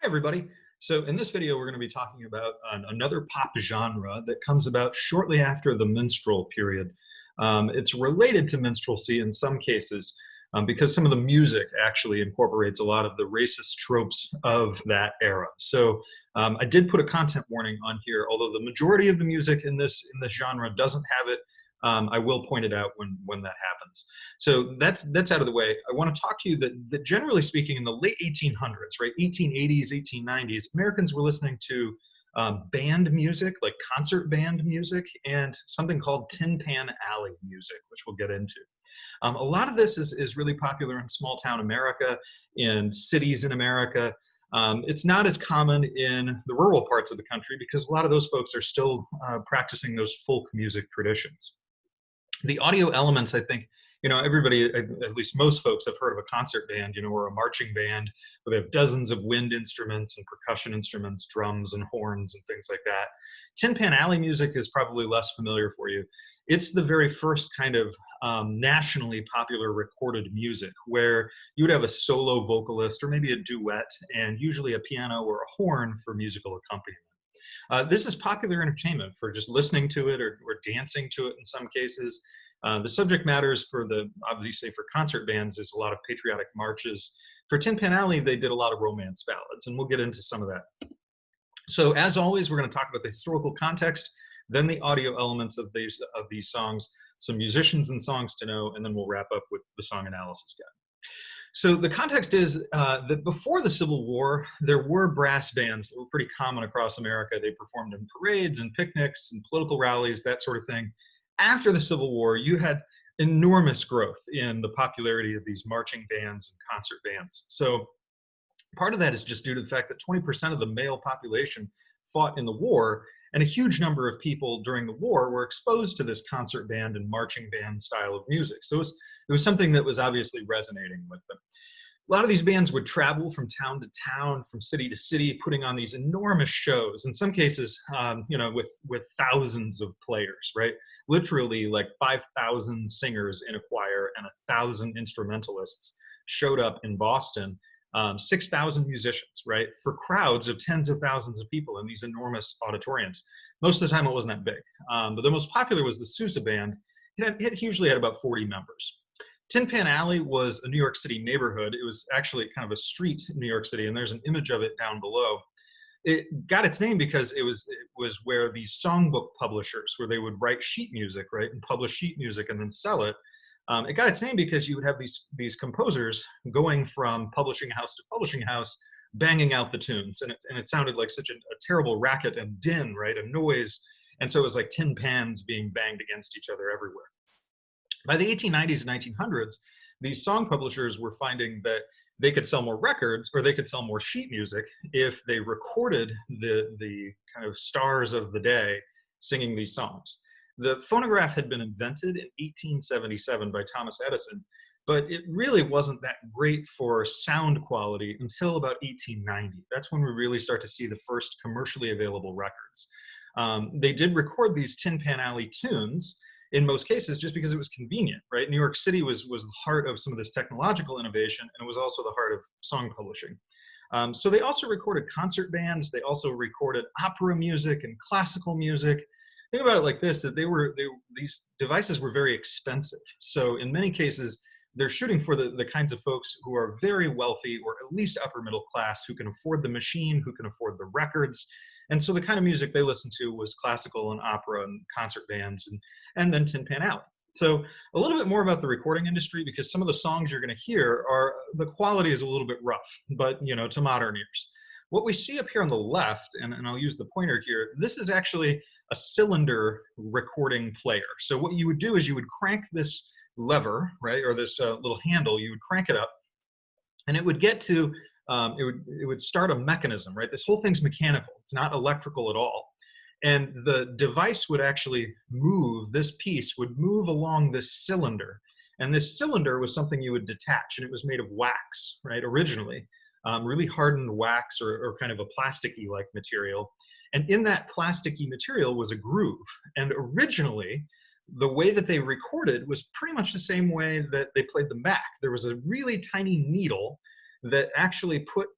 Hi, everybody. So in this video, we're going to be talking about another pop genre that comes about shortly after the minstrel period. It's related to minstrelsy in some cases because some of the music actually incorporates a lot of the racist tropes of that era. So I did put a content warning on here, although the majority of the music in this genre doesn't have it. I will point it out when that happens. So that's out of the way. I want to talk to you that generally speaking, in the late 1800s, right, 1880s, 1890s, Americans were listening to band music, like concert band music, and something called Tin Pan Alley music, which we'll get into. A lot of this is really popular in small town America, in cities in America. It's not as common in the rural parts of the country because a lot of those folks are still practicing those folk music traditions. The audio elements, I think, everybody, at least most folks, have heard of a concert band, or a marching band where they have dozens of wind instruments and percussion instruments, drums and horns and things like that. Tin Pan Alley music is probably less familiar for you. It's the very first kind of nationally popular recorded music where you would have a solo vocalist or maybe a duet and usually a piano or a horn for musical accompaniment. This is popular entertainment for just listening to it or dancing to it in some cases. The subject matters for obviously for concert bands is a lot of patriotic marches. For Tin Pan Alley, they did a lot of romance ballads, and we'll get into some of that. So as always, we're going to talk about the historical context, then the audio elements of these songs, some musicians and songs to know, and then we'll wrap up with the song analysis guide. So the context is that before the Civil War, there were brass bands that were pretty common across America. They performed in parades and picnics and political rallies, that sort of thing. After the Civil War, you had enormous growth in the popularity of these marching bands and concert bands. So part of that is just due to the fact that 20% of the male population fought in the war, and a huge number of people during the war were exposed to this concert band and marching band style of music. So it was something that was obviously resonating with them. A lot of these bands would travel from town to town, from city to city, putting on these enormous shows. In some cases, with thousands of players, right? Literally, like 5,000 singers in a choir and 1,000 instrumentalists showed up in Boston. 6,000 musicians, right? For crowds of tens of thousands of people in these enormous auditoriums. Most of the time, it wasn't that big, but the most popular was the Sousa Band. It usually had about 40 members. Tin Pan Alley was a New York City neighborhood. It was actually kind of a street in New York City, and there's an image of it down below. It got its name because it was where these songbook publishers, where they would write sheet music, right, and publish sheet music and then sell it. It got its name because you would have these composers going from publishing house to publishing house, banging out the tunes, and it sounded like such a terrible racket and din, right, a noise, and so it was like tin pans being banged against each other everywhere. By the 1890s and 1900s, these song publishers were finding that they could sell more records or they could sell more sheet music if they recorded the kind of stars of the day singing these songs. The phonograph had been invented in 1877 by Thomas Edison, but it really wasn't that great for sound quality until about 1890. That's when we really start to see the first commercially available records. They did record these Tin Pan Alley tunes in most cases just because it was convenient, right? New York City was the heart of some of this technological innovation, and it was also the heart of song publishing. So they also recorded concert bands. They also recorded opera music and classical music. Think about it like this, that these devices were very expensive. So in many cases, they're shooting for the kinds of folks who are very wealthy or at least upper middle class, who can afford the machine, who can afford the records. And so the kind of music they listened to was classical and opera and concert bands and then Tin Pan Alley. So a little bit more about the recording industry, because some of the songs you're going to hear the quality is a little bit rough, but to modern ears. What we see up here on the left, and I'll use the pointer here, this is actually a cylinder recording player. So what you would do is you would crank this lever, right, or this little handle, you would crank it up, and it would get to, it would start a mechanism, right? This whole thing's mechanical. It's not electrical at all. And the device would actually move, this piece would move along this cylinder. And this cylinder was something you would detach, and it was made of wax, right, originally. Really hardened wax or kind of a plasticky-like material. And in that plasticky material was a groove. And originally, the way that they recorded was pretty much the same way that they played the Mac. There was a really tiny needle that actually put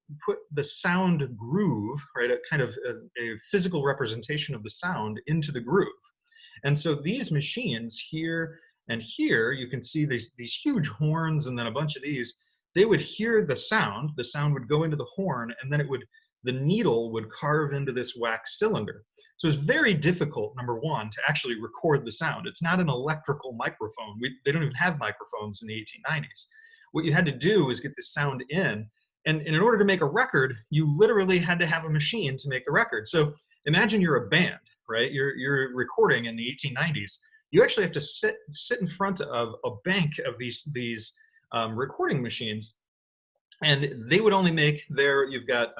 the sound groove, right, a kind of a physical representation of the sound into the groove. And so these machines here and here, you can see these huge horns and then a bunch of these, they would hear the sound would go into the horn, and then the needle would carve into this wax cylinder. So it's very difficult, number one, to actually record the sound. It's not an electrical microphone. They don't even have microphones in the 1890s. What you had to do is get the sound in, and in order to make a record, you literally had to have a machine to make the record. So imagine you're a band, right? You're recording in the 1890s. You actually have to sit in front of a bank of these recording machines, and they would only make you've got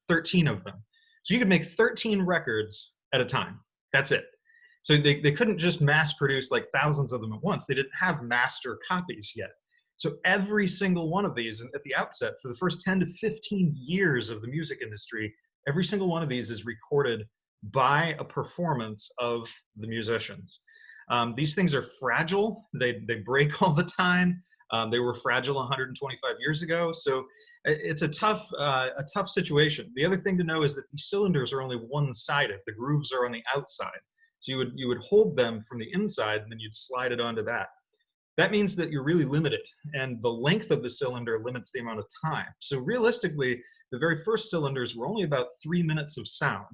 13 of them. So you could make 13 records at a time. That's it. So they couldn't just mass produce like thousands of them at once. They didn't have master copies yet. So every single one of these at the outset, for the first 10 to 15 years of the music industry, every single one of these is recorded by a performance of the musicians. These things are fragile. They break all the time. They were fragile 125 years ago. So it's a tough situation. The other thing to know is that these cylinders are only one-sided. The grooves are on the outside. So you would hold them from the inside, and then you'd slide it onto that. That means that you're really limited, and the length of the cylinder limits the amount of time. So realistically, the very first cylinders were only about 3 minutes of sound.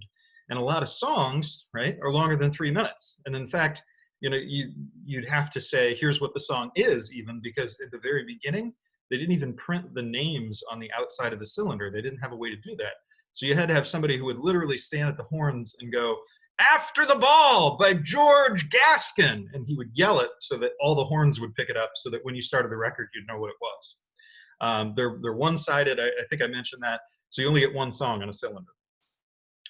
And a lot of songs, right, are longer than 3 minutes. And in fact, you'd have to say, here's what the song is, even, because at the very beginning, they didn't even print the names on the outside of the cylinder. They didn't have a way to do that. So you had to have somebody who would literally stand at the horns and go, "After the Ball" by George Gaskin. And he would yell it so that all the horns would pick it up, so that when you started the record, you'd know what it was. They're one-sided. I think I mentioned that. So you only get one song on a cylinder.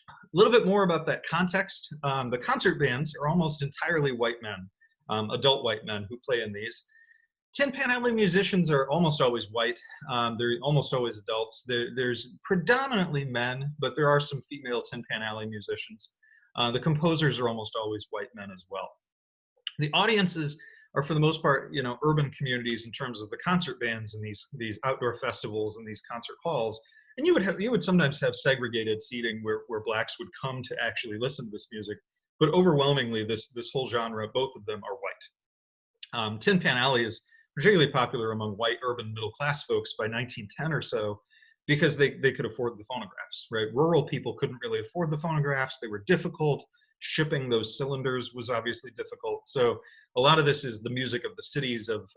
A little bit more about that context. The concert bands are almost entirely white men, adult white men who play in these. Tin Pan Alley musicians are almost always white. They're almost always adults. There's predominantly men, but there are some female Tin Pan Alley musicians. The composers are almost always white men as well. The audiences are, for the most part, urban communities in terms of the concert bands and these outdoor festivals and these concert halls. And you would sometimes have segregated seating where blacks would come to actually listen to this music, but overwhelmingly this whole genre, both of them are white. Tin Pan Alley is particularly popular among white urban middle class folks by 1910 or so, because they could afford the phonographs, right? Rural people couldn't really afford the phonographs. They were difficult. Shipping those cylinders was obviously difficult. So a lot of this is the music of the cities of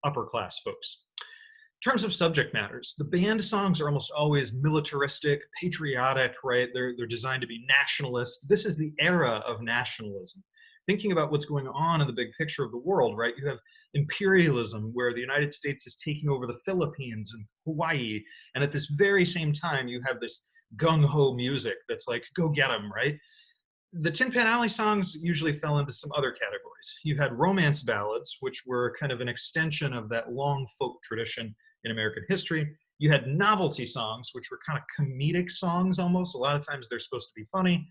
upper class folks. In terms of subject matters, the band songs are almost always militaristic, patriotic, right? They're designed to be nationalist. This is the era of nationalism. Thinking about what's going on in the big picture of the world, right? You have imperialism, where the United States is taking over the Philippines and Hawaii. And at this very same time, you have this gung-ho music that's like, go get them, right? The Tin Pan Alley songs usually fell into some other categories. You had romance ballads, which were kind of an extension of that long folk tradition in American history. You had novelty songs, which were kind of comedic songs almost. A lot of times they're supposed to be funny.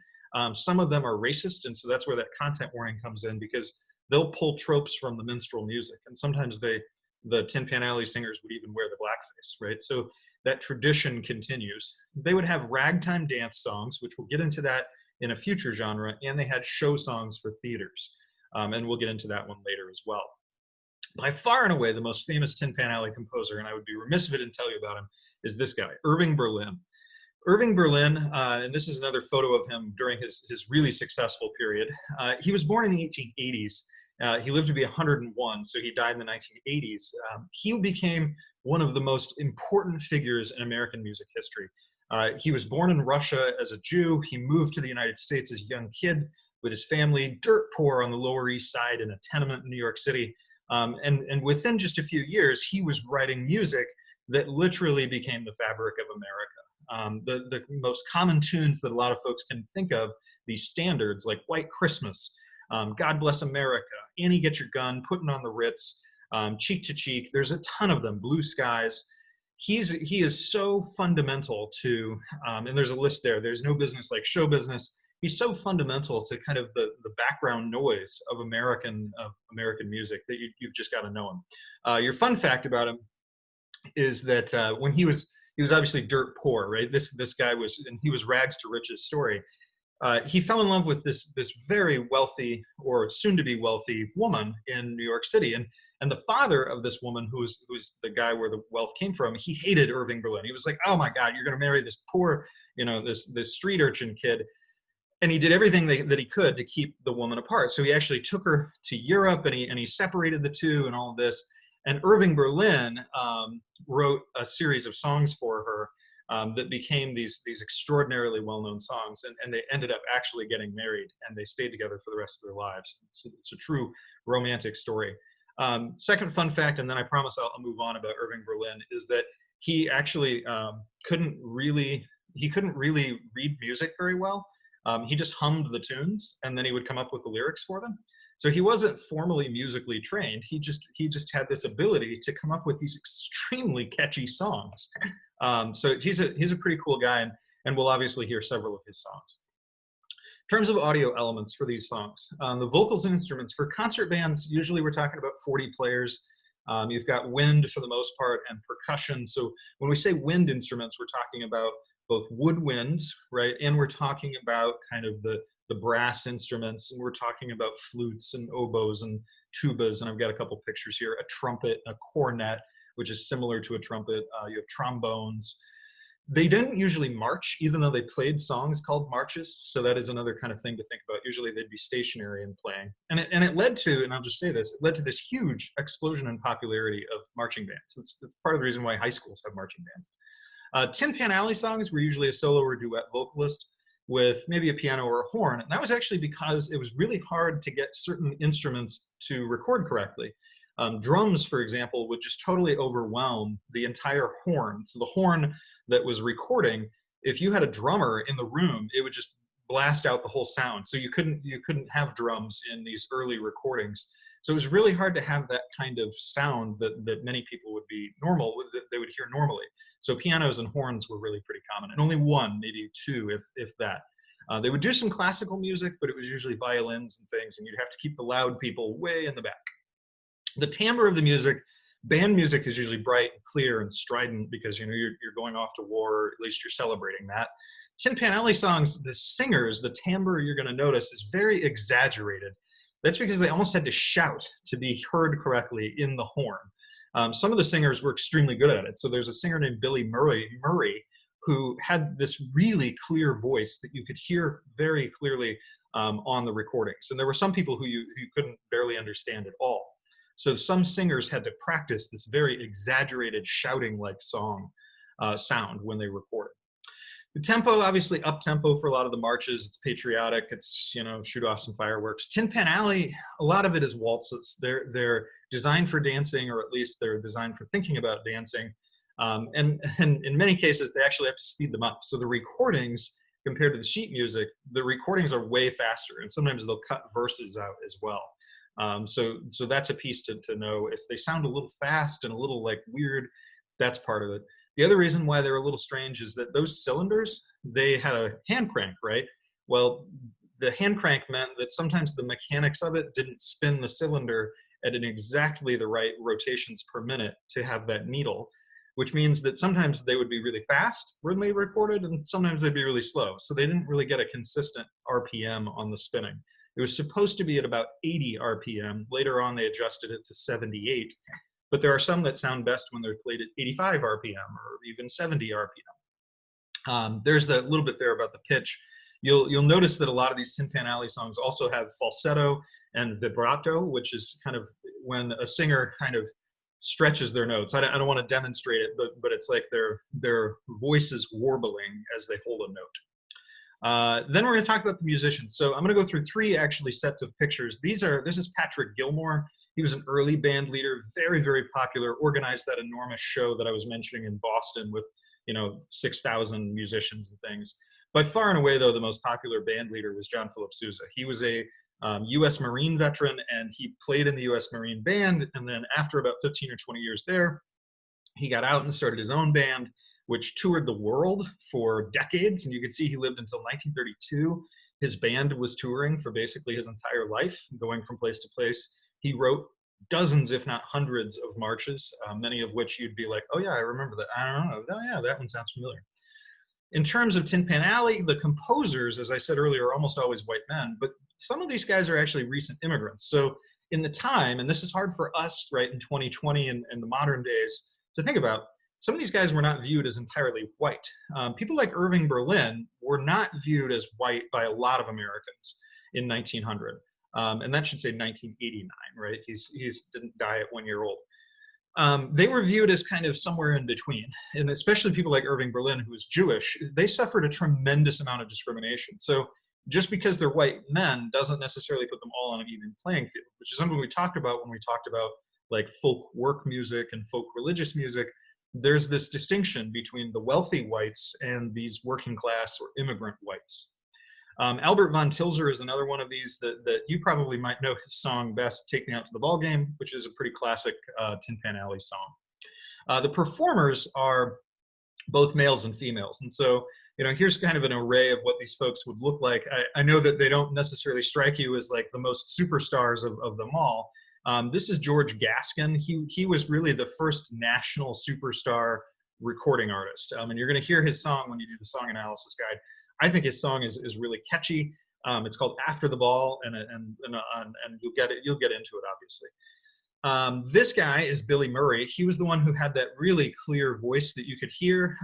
Some of them are racist, and so that's where that content warning comes in, because they'll pull tropes from the minstrel music. And sometimes the Tin Pan Alley singers would even wear the blackface, right? So that tradition continues. They would have ragtime dance songs, which we'll get into that in a future genre, and they had show songs for theaters. And we'll get into that one later as well. By far and away, the most famous Tin Pan Alley composer, and I would be remiss if I didn't tell you about him, is this guy, Irving Berlin. Irving Berlin, and this is another photo of him during his really successful period. He was born in the 1880s. He lived to be 101, so he died in the 1980s. He became one of the most important figures in American music history. He was born in Russia as a Jew. He moved to the United States as a young kid with his family, dirt poor on the Lower East Side in a tenement in New York City. And within just a few years, he was writing music that literally became the fabric of America. The most common tunes that a lot of folks can think of, these standards like White Christmas, God Bless America, Annie Get Your Gun, Putting on the Ritz, Cheek to Cheek, there's a ton of them, Blue Skies. He is so fundamental to, and there's a list there, there's no business like show business. He's so fundamental to kind of the background noise of American music that you've just got to know him. Your fun fact about him, is that when he was obviously dirt poor, right? This guy was, and he was rags to riches story. He fell in love with this very wealthy, or soon to be wealthy, woman in New York City, and the father of this woman, who's the guy where the wealth came from, he hated Irving Berlin. He was like, oh my God, you're going to marry this poor, this street urchin kid. And he did everything that he could to keep the woman apart. So he actually took her to Europe, and he separated the two and all of this. And Irving Berlin wrote a series of songs for her that became these extraordinarily well-known songs, and they ended up actually getting married, and they stayed together for the rest of their lives. It's a true romantic story. Second fun fact, and then I promise I'll move on, about Irving Berlin, is that he actually couldn't really read music very well. He just hummed the tunes, and then he would come up with the lyrics for them. So he wasn't formally musically trained. He just had this ability to come up with these extremely catchy songs. So he's a pretty cool guy, and we'll obviously hear several of his songs. In terms of audio elements for these songs, the vocals and instruments for concert bands, usually we're talking about 40 players. You've got wind for the most part, and percussion. So when we say wind instruments, we're talking about both woodwinds, right? And we're talking about kind of the brass instruments, and we're talking about flutes and oboes and tubas, and I've got a couple pictures here, a trumpet, a cornet, which is similar to a trumpet. You have trombones. They didn't usually march, even though they played songs called marches. So that is another kind of thing to think about. Usually they'd be stationary and playing. And it led to, and I'll just say this, it led to this huge explosion in popularity of marching bands. That's part of the reason why high schools have marching bands. Tin Pan Alley songs were usually a solo or duet vocalist with maybe a piano or a horn. And that was actually because it was really hard to get certain instruments to record correctly. Drums, for example, would just totally overwhelm the entire horn. So the horn that was recording, if you had a drummer in the room, it would just blast out the whole sound. So you couldn't have drums in these early recordings. So it was really hard to have that kind of sound that many people would be normal, that they would hear normally. So pianos and horns were really pretty common, and only one, maybe two, if that. They would do some classical music, but it was usually violins and things, and you'd have to keep the loud people way in the back. The timbre of the music, band music is usually bright and clear and strident because you're going off to war, or at least you're celebrating that. Tin Pan Alley songs, the singers, the timbre you're going to notice is very exaggerated. That's because they almost had to shout to be heard correctly in the horn. Some of the singers were extremely good at it. So there's a singer named Billy Murray who had this really clear voice that you could hear very clearly on the recordings. And there were some people who you couldn't barely understand at all. So some singers had to practice this very exaggerated shouting-like sound when they recorded. The tempo, obviously up-tempo for a lot of the marches. It's patriotic. It's, shoot off some fireworks. Tin Pan Alley, a lot of it is waltzes. They're designed for dancing, or at least they're designed for thinking about dancing. And in many cases, they actually have to speed them up. So the recordings, compared to the sheet music, the recordings are way faster, and sometimes they'll cut verses out as well. So that's a piece to know. If they sound a little fast and a little like weird, that's part of it. The other reason why they're a little strange is that those cylinders, they had a hand crank, right? Well, the hand crank meant that sometimes the mechanics of it didn't spin the cylinder at exactly the right rotations per minute to have that needle, which means that sometimes they would be really fast when they recorded, and sometimes they'd be really slow. So they didn't really get a consistent RPM on the spinning. It was supposed to be at about 80 RPM. Later on, they adjusted it to 78. But there are some that sound best when they're played at 85 RPM or even 70 RPM. There's that little bit there about the pitch. You'll notice that a lot of these Tin Pan Alley songs also have falsetto and vibrato, which is kind of when a singer kind of stretches their notes. I don't want to demonstrate it, but it's like their voice is warbling as they hold a note. Then we're going to talk about the musicians. So I'm going to go through three actually sets of pictures. This is Patrick Gilmore. He was an early band leader, very, very popular, organized that enormous show that I was mentioning in Boston with 6,000 musicians and things. By far and away, though, the most popular band leader was John Philip Sousa. He was a U.S. Marine veteran, and he played in the U.S. Marine Band. And then after about 15 or 20 years there, he got out and started his own band, which toured the world for decades. And you can see he lived until 1932. His band was touring for basically his entire life, going from place to place. He wrote dozens, if not hundreds, of marches, many of which you'd be like, oh yeah, I remember that. I don't know. Oh yeah, that one sounds familiar. In terms of Tin Pan Alley, the composers, as I said earlier, are almost always white men, but some of these guys are actually recent immigrants. So in the time, and this is hard for us, right, in 2020 and the modern days to think about, some of these guys were not viewed as entirely white. People like Irving Berlin were not viewed as white by a lot of Americans in 1900. And that should say 1989, right? He's didn't die at 1 year old. They were viewed as kind of somewhere in between. And especially people like Irving Berlin, who was Jewish, they suffered a tremendous amount of discrimination. So just because they're white men doesn't necessarily put them all on an even playing field, which is something we talked about when we talked about like folk work music and folk religious music. There's this distinction between the wealthy whites and these working class or immigrant whites. Albert von Tilzer is another one of these that you probably might know his song best, "Take Me Out to the Ball Game," which is a pretty classic Tin Pan Alley song. The performers are both males and females. And so, here's kind of an array of what these folks would look like. I know that they don't necessarily strike you as like the most superstars of them all. This is George Gaskin. He was really the first national superstar recording artist. And you're going to hear his song when you do the song analysis guide. I think his song is really catchy. It's called "After the Ball," and you'll get into it, obviously. This guy is Billy Murray. He was the one who had that really clear voice that you could hear.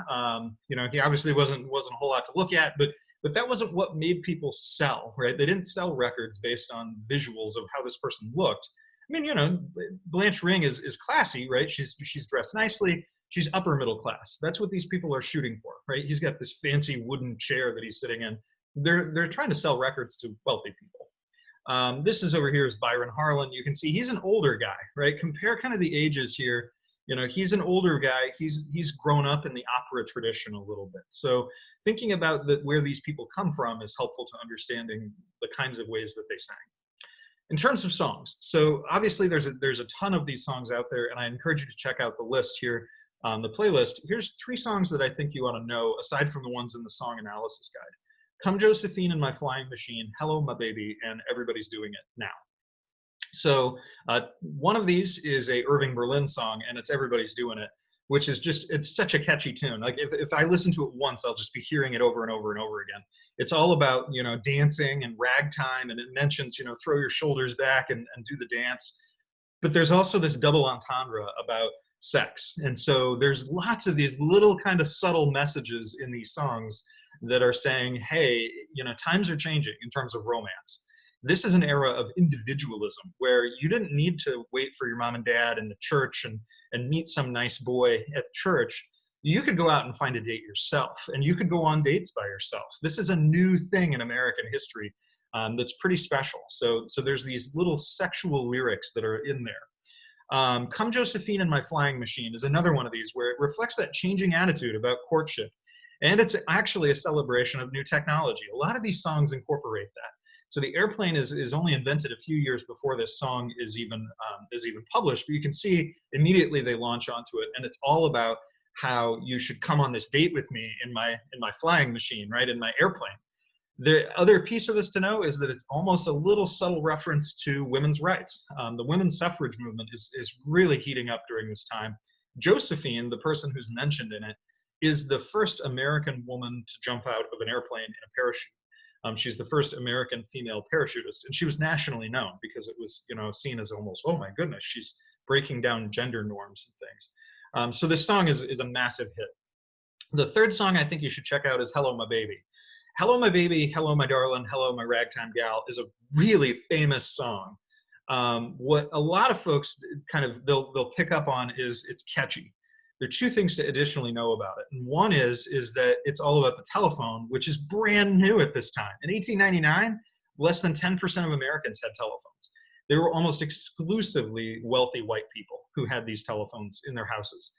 He obviously wasn't a whole lot to look at, but that wasn't what made people sell, right? They didn't sell records based on visuals of how this person looked. I mean, Blanche Ring is classy, right? She's dressed nicely. She's upper middle class. That's what these people are shooting for, right? He's got this fancy wooden chair that he's sitting in. They're trying to sell records to wealthy people. This is over here is Byron Harlan. You can see he's an older guy, right? Compare kind of the ages here. He's an older guy. He's grown up in the opera tradition a little bit. So thinking about where these people come from is helpful to understanding the kinds of ways that they sang. In terms of songs, so obviously there's a ton of these songs out there, and I encourage you to check out the list here. The playlist. Here's 3 songs that I think you ought to know, aside from the ones in the song analysis guide: "Come Josephine and My Flying Machine," "Hello My Baby," and "Everybody's Doing It Now." So one of these is a Irving Berlin song, and it's "Everybody's Doing It," which is it's such a catchy tune. Like if I listen to it once, I'll just be hearing it over and over and over again. It's all about, dancing and ragtime, and it mentions, throw your shoulders back and do the dance. But there's also this double entendre about sex. And so there's lots of these little kind of subtle messages in these songs that are saying, hey, times are changing in terms of romance. This is an era of individualism where you didn't need to wait for your mom and dad in the church and meet some nice boy at church. You could go out and find a date yourself, and you could go on dates by yourself. This is a new thing in American history that's pretty special. So there's these little sexual lyrics that are in there. "Come Josephine and My Flying Machine" is another one of these where it reflects that changing attitude about courtship. And it's actually a celebration of new technology. A lot of these songs incorporate that. So the airplane is only invented a few years before this song is even published, but you can see immediately they launch onto it, and it's all about how you should come on this date with me in my flying machine, right, in my airplane. The other piece of this to know is that it's almost a little subtle reference to women's rights. The women's suffrage movement is really heating up during this time. Josephine, the person who's mentioned in it, is the first American woman to jump out of an airplane in a parachute. She's the first American female parachutist, and she was nationally known because it was, seen as almost, oh my goodness, she's breaking down gender norms and things. So this song is a massive hit. The third song I think you should check out is "Hello My Baby." "Hello My Baby, Hello My Darling, Hello My Ragtime Gal" is a really famous song. What a lot of folks kind of, they'll pick up on is it's catchy. There are 2 things to additionally know about it. And one is that it's all about the telephone, which is brand new at this time. In 1899, less than 10% of Americans had telephones. They were almost exclusively wealthy white people who had these telephones in their houses.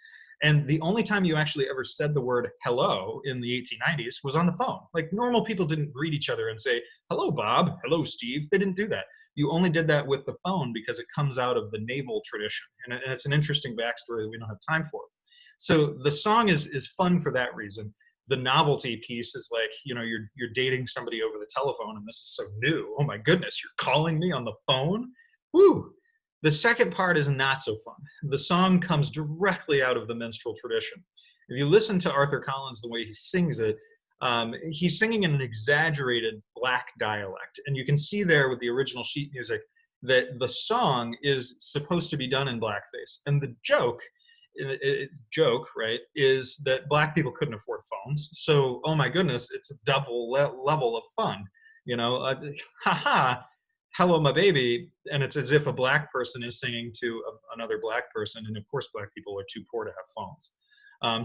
And the only time you actually ever said the word hello in the 1890s was on the phone. Like, normal people didn't greet each other and say, "Hello, Bob. Hello, Steve." They didn't do that. You only did that with the phone because it comes out of the naval tradition. And it's an interesting backstory that we don't have time for. So the song is fun for that reason. The novelty piece is like, you're dating somebody over the telephone, and this is so new. Oh my goodness, you're calling me on the phone? Woo! The second part is not so fun. The song comes directly out of the minstrel tradition. If you listen to Arthur Collins, the way he sings it, he's singing in an exaggerated black dialect. And you can see there with the original sheet music that the song is supposed to be done in blackface. And the joke, right, is that black people couldn't afford phones. So, oh my goodness, it's a double level of fun. You know, haha, hello, my baby. And it's as if a black person is singing to another black person. And of course, black people are too poor to have phones.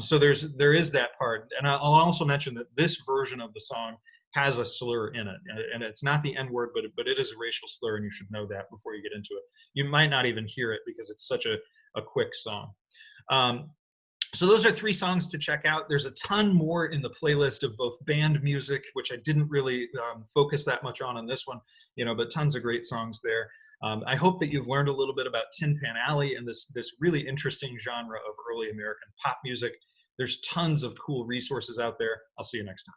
So there is that part. And I'll also mention that this version of the song has a slur in it, and it's not the N word, but it is a racial slur, and you should know that before you get into it. You might not even hear it because it's such a quick song. So those are 3 songs to check out. There's a ton more in the playlist of both band music, which I didn't really focus that much on this one, you know, but tons of great songs there. I hope that you've learned a little bit about Tin Pan Alley and this really interesting genre of early American pop music. There's tons of cool resources out there. I'll see you next time.